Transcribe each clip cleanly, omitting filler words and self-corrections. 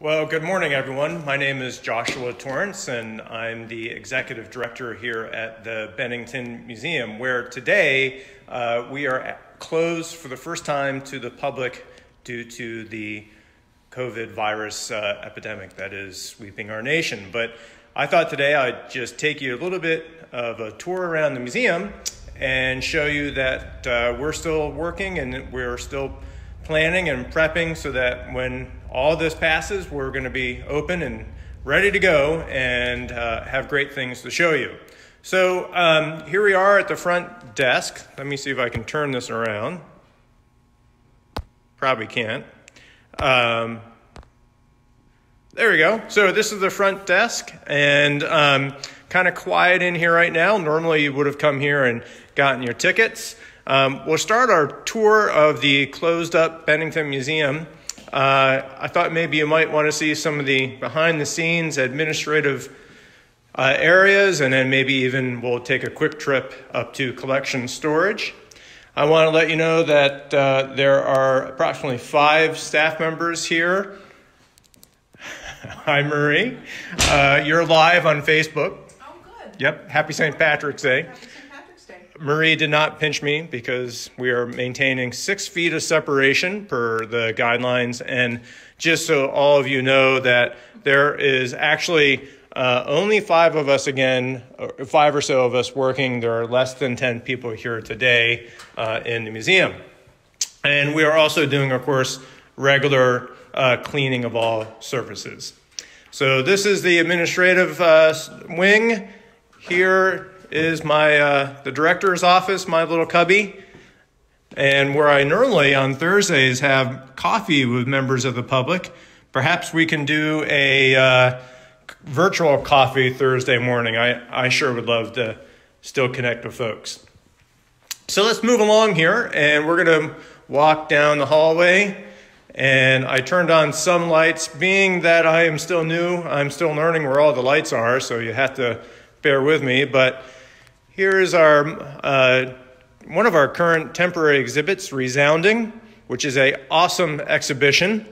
Well, good morning, everyone. My name is Joshua Torrance, and I'm the executive director here at the Bennington Museum, where today we are closed for the first time to the public due to the COVID virus epidemic that is sweeping our nation. But I thought today I'd just take you a little bit of a tour around the museum and show you that we're still working and we're still planning and prepping so that when all this passes, we're going to be open and ready to go and have great things to show you. So here we are at the front desk. Let me see if I can turn this around. Probably can't. There we go. So this is the front desk, and kind of quiet in here right now. Normally you would have come here and gotten your tickets. We'll start our tour of the closed up Bennington Museum. I thought maybe you might want to see some of the behind the scenes administrative areas, and then maybe even we'll take a quick trip up to collection storage. I want to let you know that there are approximately 5 staff members here. Hi, Marie. You're live on Facebook. Oh, good. Yep. Happy St. Patrick's Day. Happy St. Patrick's Day. Marie did not pinch me because we are maintaining 6 feet of separation per the guidelines. And just so all of you know that there is actually only 5 of us again, 5 or so of us working. There are less than 10 people here today in the museum. And we are also doing, of course, regular cleaning of all surfaces. So this is the administrative wing. Here is my the director's office, my little cubby, and where I normally on Thursdays have coffee with members of the public. Perhaps we can do a virtual coffee Thursday morning. I sure would love to still connect with folks. So let's move along here, and we're going to walk down the hallway. And I turned on some lights. Being that I am still new, I'm still learning where all the lights are, so you have to bear with me. But here is our one of our current temporary exhibits, Resounding, which is an awesome exhibition.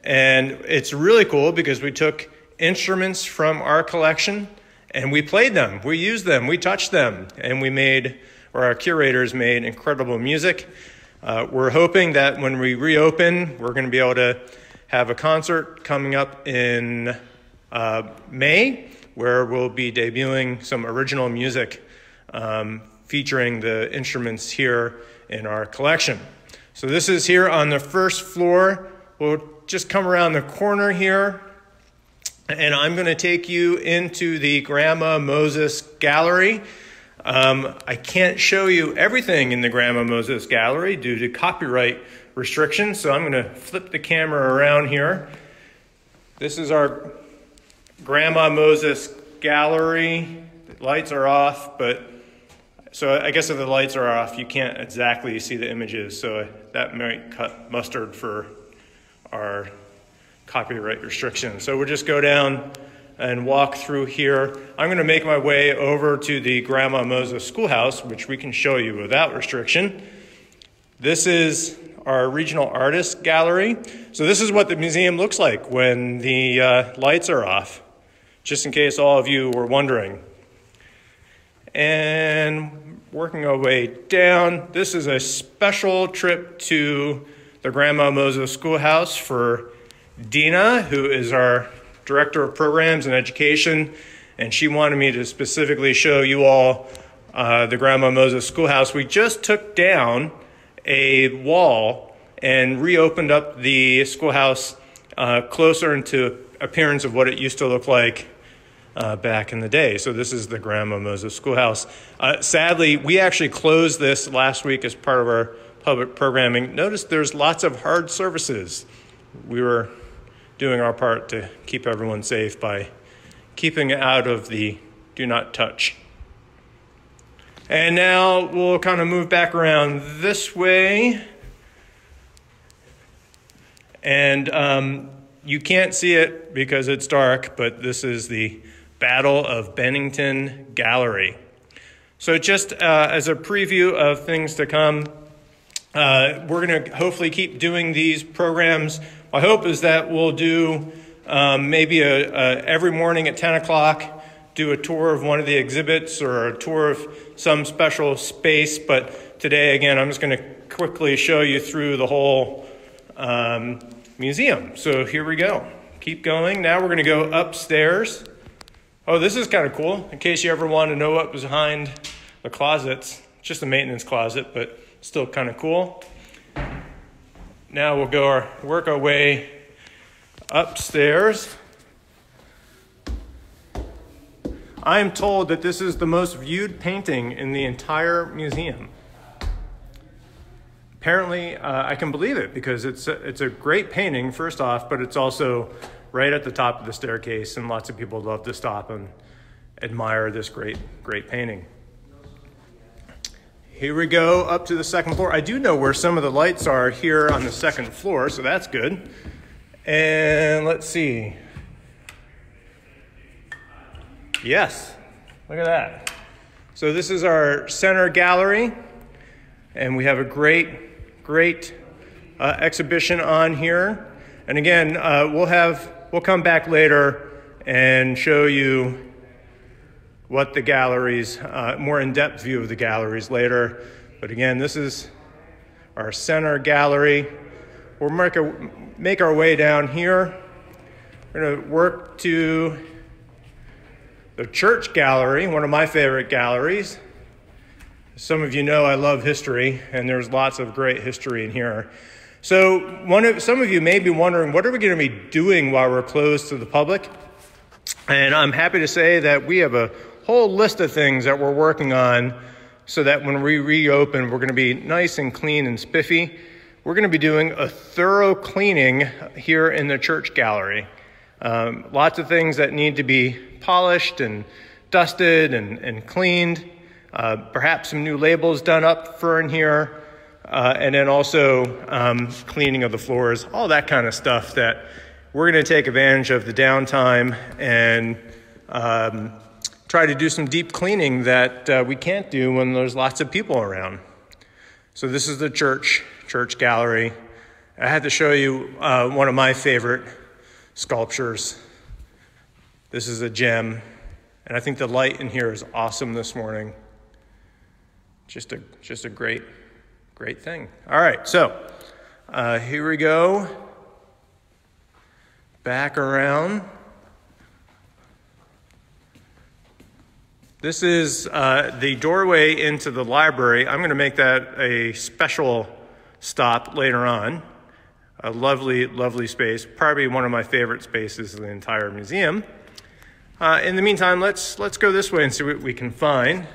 And it's really cool because we took instruments from our collection and we played them, we used them, we touched them, and we made, or our curators made, incredible music. We're hoping that when we reopen, we're going to be able to have a concert coming up in May, where we'll be debuting some original music featuring the instruments here in our collection. So this is here on the first floor. We'll just come around the corner here, and I'm going to take you into the Grandma Moses Gallery. I can't show you everything in the Grandma Moses Gallery due to copyright restrictions, so I'm going to flip the camera around here. This is our Grandma Moses Gallery. The lights are off, so I guess if the lights are off, you can't exactly see the images, so that might cut mustard for our copyright restrictions. So we'll just go down and walk through here. I'm going to make my way over to the Grandma Moses Schoolhouse, which we can show you without restriction. This is our Regional Artist Gallery. So this is what the museum looks like when the lights are off, just in case all of you were wondering. And working our way down, this is a special trip to the Grandma Moses Schoolhouse for Dina, who is our Director of Programs and Education, and she wanted me to specifically show you all the Grandma Moses Schoolhouse. We just took down a wall and reopened up the schoolhouse closer into appearance of what it used to look like back in the day. So this is the Grandma Moses Schoolhouse. Sadly, we actually closed this last week as part of our public programming. Notice there's lots of hard surfaces. We were doing our part to keep everyone safe by keeping out of the do not touch. And now we'll kind of move back around this way. And you can't see it because it's dark, but this is the Battle of Bennington Gallery. So just as a preview of things to come, we're going to hopefully keep doing these programs. My hope is that we'll do maybe every morning at 10 o'clock, do a tour of one of the exhibits or a tour of some special space. But today, again, I'm just going to quickly show you through the whole museum. So here we go. Keep going. Now we're going to go upstairs. Oh, this is kind of cool. In case you ever want to know what was behind the closets. Just a maintenance closet, but still kind of cool. Now we'll work our way upstairs. I am told that this is the most viewed painting in the entire museum. Apparently, I can believe it because it's a great painting, first off, but it's also right at the top of the staircase, and lots of people love to stop and admire this great painting. Here we go up to the second floor. I do know where some of the lights are here on the second floor, so that's good. And let's see. Yes, look at that. So this is our center gallery, and we have a great exhibition on here. And again, we'll come back later and show you what the galleries, more in-depth view of the galleries later. But again, this is our center gallery. We'll make our way down here. We're going to work to the church gallery, one of my favorite galleries. Some of you know I love history, and there's lots of great history in here. So some of you may be wondering, what are we going to be doing while we're closed to the public? And I'm happy to say that we have a whole list of things that we're working on so that when we reopen, we're going to be nice and clean and spiffy. We're going to be doing a thorough cleaning here in the church gallery. Lots of things that need to be polished and dusted and cleaned. Perhaps some new labels done up for in here. And then also cleaning of the floors, all that kind of stuff that we're going to take advantage of the downtime and try to do some deep cleaning that we can't do when there's lots of people around. So this is the church gallery. I had to show you one of my favorite sculptures. This is a gem, and I think the light in here is awesome this morning. Just a great thing. All right, so here we go. Back around. This is the doorway into the library. I'm going to make that a special stop later on. A lovely space. Probably one of my favorite spaces in the entire museum. In the meantime, let's go this way and see what we can find.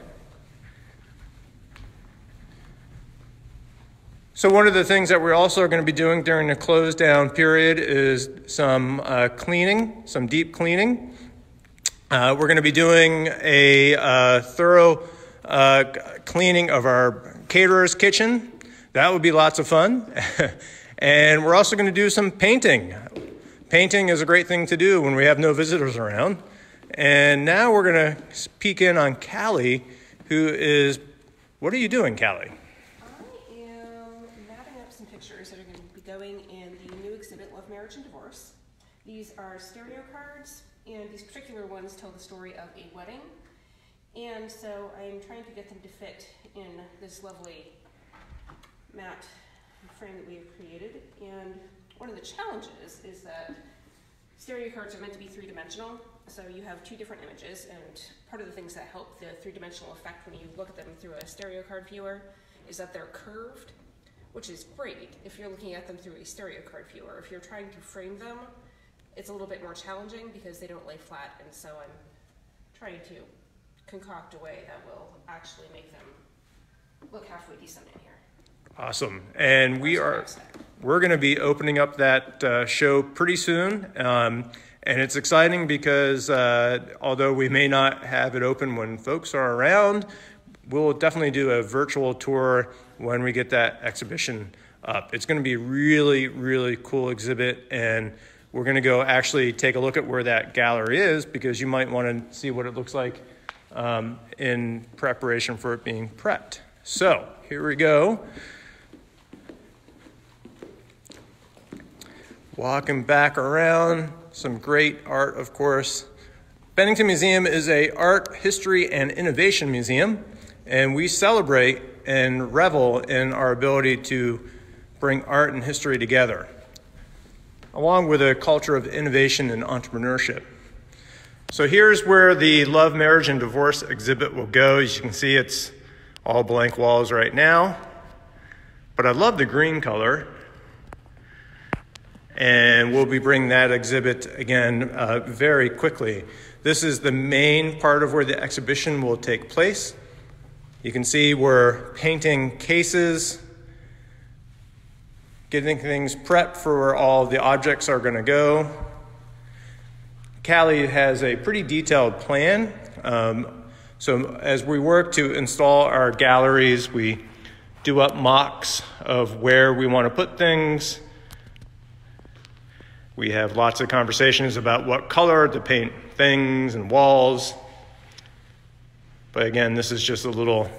So one of the things that we're also going to be doing during the close down period is some cleaning, some deep cleaning. We're going to be doing a thorough cleaning of our caterer's kitchen. That would be lots of fun. And we're also going to do some painting. Painting is a great thing to do when we have no visitors around. And now we're going to peek in on Callie, who is, what are you doing, Callie? I am mapping up some pictures that are going to be going in the new exhibit, Love, Marriage, and Divorce. These are stereo cards, and these particular ones tell the story of a wedding. And so I'm trying to get them to fit in this lovely matte frame that we have created. And one of the challenges is that stereo cards are meant to be three-dimensional, so you have two different images, and part of the things that help the three-dimensional effect when you look at them through a stereo card viewer is that they're curved, which is great if you're looking at them through a stereo card viewer. If you're trying to frame them, it's a little bit more challenging because they don't lay flat, and so I'm trying to concoct a way that will actually make them look halfway decent in here. Awesome. And we're going to be opening up that show pretty soon. And it's exciting because although we may not have it open when folks are around, we'll definitely do a virtual tour when we get that exhibition up. It's going to be a really cool exhibit, and we're going to go actually take a look at where that gallery is because you might want to see what it looks like in preparation for it being prepped. So here we go. Walking back around. some great art, of course. Bennington Museum is a art, history, and innovation museum, and we celebrate and revel in our ability to bring art and history together, along with a culture of innovation and entrepreneurship. So here's where the Love, Marriage, and Divorce exhibit will go. As you can see, it's all blank walls right now, but I love the green color, and we'll be bringing that exhibit again very quickly. This is the main part of where the exhibition will take place. You can see we're painting cases, getting things prepped for where all the objects are going to go. Callie has a pretty detailed plan. So as we work to install our galleries, we do up mocks of where we want to put things. We have lots of conversations about what color to paint things and walls. But again, this is just a little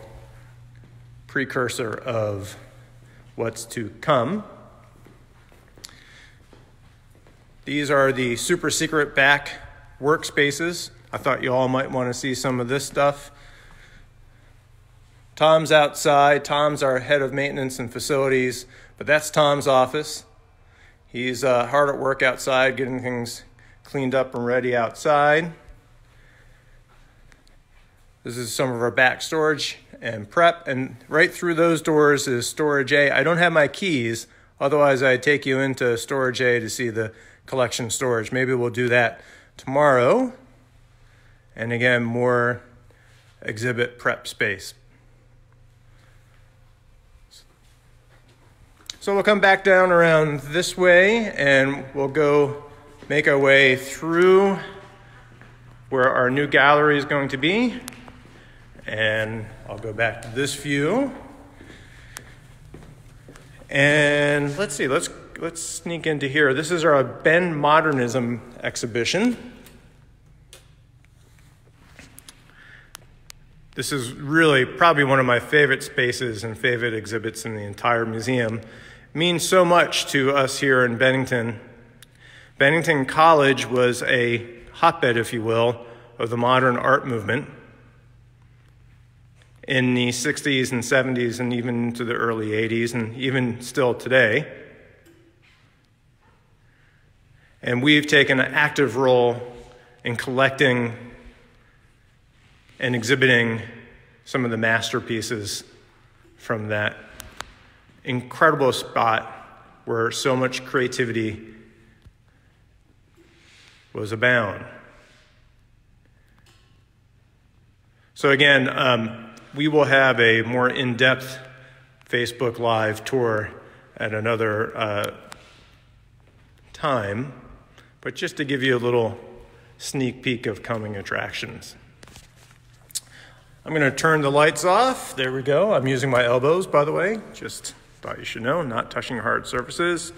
precursor of what's to come. These are the super secret back workspaces. I thought you all might want to see some of this stuff. Tom's outside. Tom's our head of maintenance and facilities, but that's Tom's office. He's hard at work outside, getting things cleaned up and ready outside. This is some of our back storage and prep, and right through those doors is storage A. I don't have my keys, otherwise I'd take you into storage A to see the collection storage. Maybe we'll do that tomorrow. And again, more exhibit prep space. So we'll come back down around this way, and we'll go make our way through where our new gallery is going to be. And I'll go back to this view. And let's see, let's sneak into here. This is our Ben Modernism exhibition. This is really probably one of my favorite spaces and favorite exhibits in the entire museum. It means so much to us here in Bennington. Bennington College was a hotbed, if you will, of the modern art movement in the 60s and 70s and even into the early 80s and even still today. And we've taken an active role in collecting and exhibiting some of the masterpieces from that incredible spot where so much creativity was abound. So again, we will have a more in-depth Facebook Live tour at another time, but just to give you a little sneak peek of coming attractions. I'm going to turn the lights off. There we go. I'm using my elbows, by the way. Just thought you should know, not touching hard surfaces.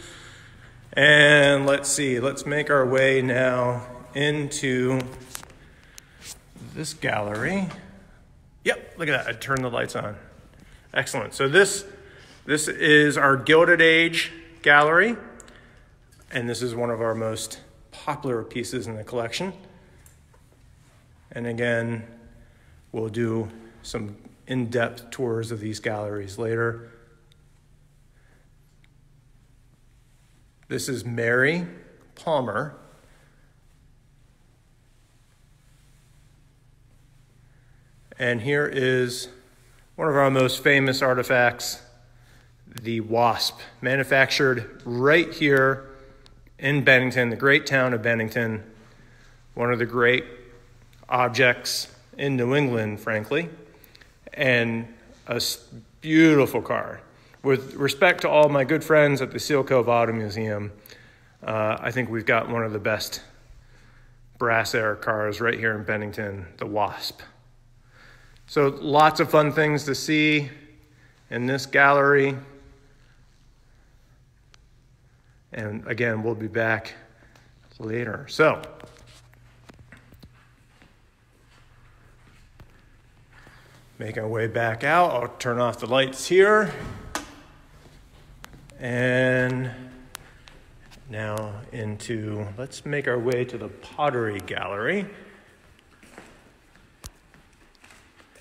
And let's see, let's make our way now into this gallery. Yep, look at that, I turned the lights on. Excellent, so this is our Gilded Age gallery, and this is one of our most popular pieces in the collection. And again, we'll do some in-depth tours of these galleries later. This is Mary Palmer. And here is one of our most famous artifacts, the wasp, manufactured right here in Bennington, the great town of Bennington, one of the great objects in New England, frankly, and a beautiful car. With respect to all my good friends at the Seal Cove Auto Museum, I think we've got one of the best brass air cars right here in Bennington, the Wasp. So lots of fun things to see in this gallery. And again, we'll be back later. So, making our way back out. I'll turn off the lights here. And now into, let's make our way to the pottery gallery.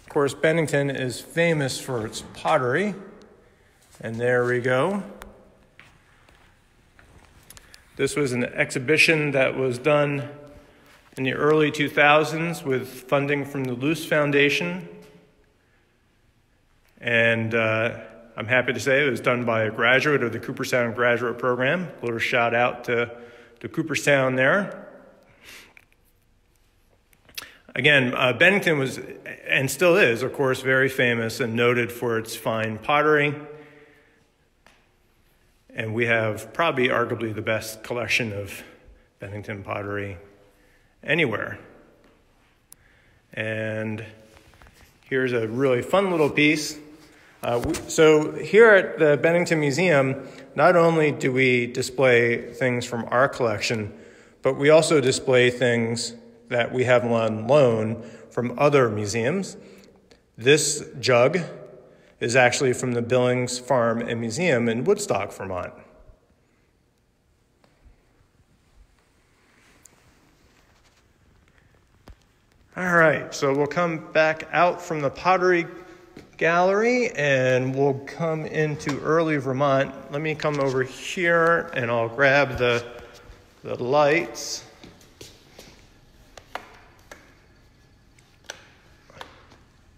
Of course, Bennington is famous for its pottery. And there we go. This was an exhibition that was done in the early 2000s with funding from the Luce Foundation. And I'm happy to say it was done by a graduate of the Cooperstown graduate program. A little shout out to Cooperstown there. Again, Bennington was, and still is, of course, very famous and noted for its fine pottery. And we have probably arguably the best collection of Bennington pottery anywhere. And here's a really fun little piece. So here at the Bennington Museum, not only do we display things from our collection, but we also display things that we have on loan from other museums. This jug is actually from the Billings Farm and Museum in Woodstock, Vermont. All right, so we'll come back out from the pottery gallery and we'll come into early Vermont. Let me come over here and I'll grab the lights.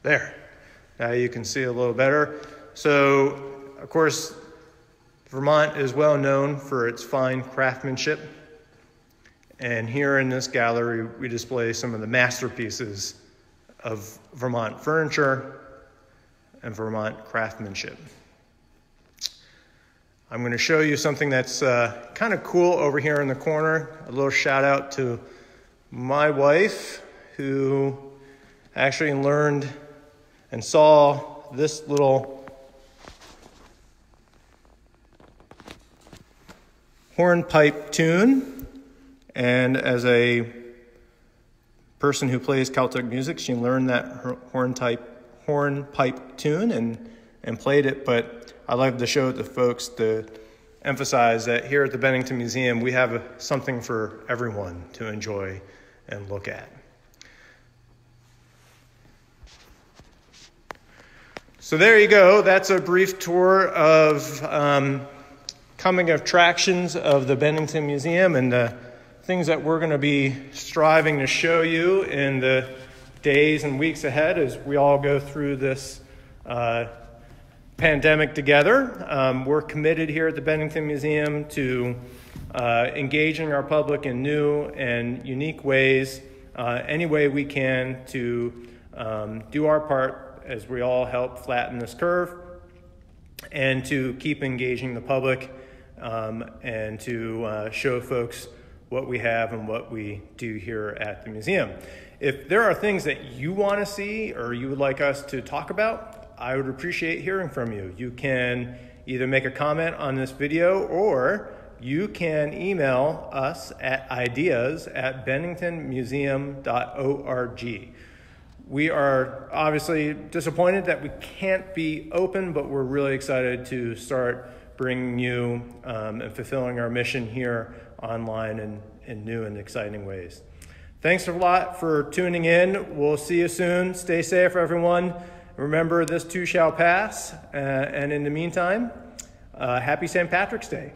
There. Now you can see a little better. So, of course, Vermont is well known for its fine craftsmanship. And here in this gallery, we display some of the masterpieces of Vermont furniture and Vermont craftsmanship. I'm going to show you something that's kind of cool over here in the corner. A little shout out to my wife, who actually learned and saw this little hornpipe tune. And as a person who plays Celtic music, she learned that hornpipe tune and played it. But I like to show it to folks to emphasize that here at the Bennington Museum, we have something for everyone to enjoy and look at. So there you go. That's a brief tour of coming attractions of the Bennington Museum and the things that we're going to be striving to show you in the days and weeks ahead as we all go through this pandemic together. We're committed here at the Bennington Museum to engaging our public in new and unique ways, any way we can to do our part as we all help flatten this curve, and to keep engaging the public and to show folks what we have and what we do here at the museum. If there are things that you want to see or you would like us to talk about, I would appreciate hearing from you. You can either make a comment on this video or you can email us at ideas@benningtonmuseum.org. We are obviously disappointed that we can't be open, but we're really excited to start bringing you and fulfilling our mission here online in new and exciting ways. Thanks a lot for tuning in. We'll see you soon. Stay safe, everyone. Remember, this too shall pass. And in the meantime, happy St. Patrick's Day.